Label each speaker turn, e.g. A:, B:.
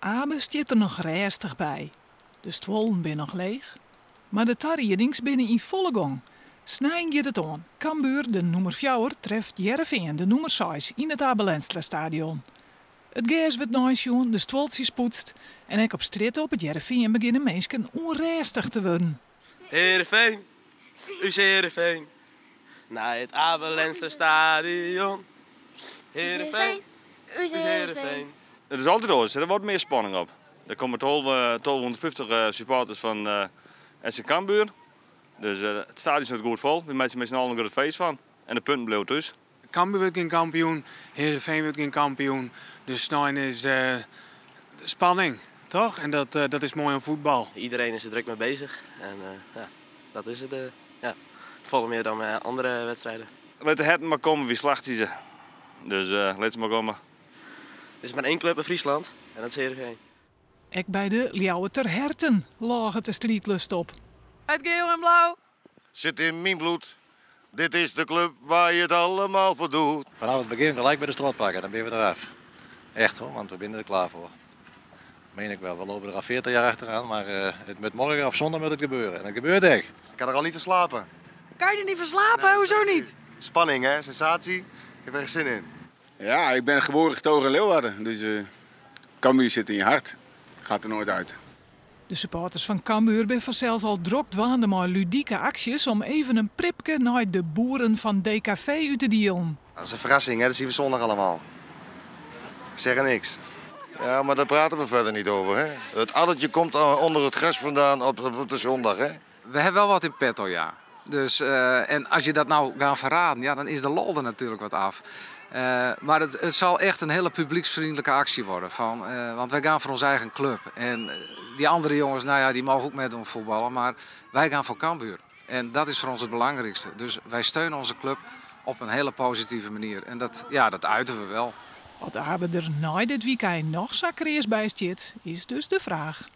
A: Abe zit er nog rustig bij. De stoelen zijn nog leeg. Maar de tarriedings binnen in volle gang. Snijden gaat het aan. Cambuur, de nummer 4, treft Heerenveen, de nummer 6, in het Abel Enstra stadion. Het gas wordt nijsjoen, de stoeltjes poetst. En ik op straat op het Heerenveen beginnen mensen onrustig te worden.
B: Heerenveen, u zei Heerenveen. Naar het Abel Enstra stadion. Heerenveen, u zei Heerenveen.
C: Het is altijd roos, er wordt meer spanning op. Er komen 1250 supporters van SC Cambuur. Dus het stadion is goed vol. We maken met z'n allen een groot feest van. En de punten blijven dus.
D: Cambuur wordt geen kampioen, Heerenveen wordt geen kampioen. Dus nu is spanning, toch? En dat is mooi aan voetbal.
B: Iedereen is er druk mee bezig. En ja, dat is het. Ja. Volgens meer dan andere wedstrijden.
C: Laat de herten maar komen wie slacht ze. Dus laat ze maar komen.
B: Er is maar één club in Friesland en dat is Heerenveen.
A: Ook bij de Ljouwe ter Herten lag het de strijdlust op.
E: Het geel en blauw
F: zit in mijn bloed. Dit is de club waar je het allemaal voor doet.
G: Vanaf het begin gelijk bij de strot pakken, dan ben we eraf. Echt hoor, want we zijn er klaar voor. Dat meen ik wel. We lopen er al 40 jaar achteraan, maar het moet morgen of zondag moet het gebeuren. En dat gebeurt echt.
F: Ik kan er al niet van slapen.
E: Kan je er niet van slapen? Hoezo niet?
F: Spanning hè, sensatie. Ik heb er zin in.
H: Ja, ik ben geboren getogen in Leeuwarden. Dus Cambuur zit in je hart. Gaat er nooit uit.
A: De supporters van Cambuur zijn vanzelfs al drok dwaande met ludieke acties om even een pripke naar de boeren van DKV uit te dealen.
F: Dat is een verrassing hè, dat zien we zondag allemaal. Ik zeg er niks. Ja, maar daar praten we verder niet over hè. Het addertje komt onder het gras vandaan op de zondag hè.
I: We hebben wel wat in petto, ja. Dus, en als je dat nou gaat verraden, ja, dan is de lol er natuurlijk wat af. Maar het zal echt een hele publieksvriendelijke actie worden. Want wij gaan voor onze eigen club. En die andere jongens, nou ja, die mogen ook meedoen voetballen. Maar wij gaan voor Cambuur. En dat is voor ons het belangrijkste. Dus wij steunen onze club op een hele positieve manier. En dat uiten we wel.
A: Wat Abe er na dit weekend nog zakreers bij zit, is dus de vraag.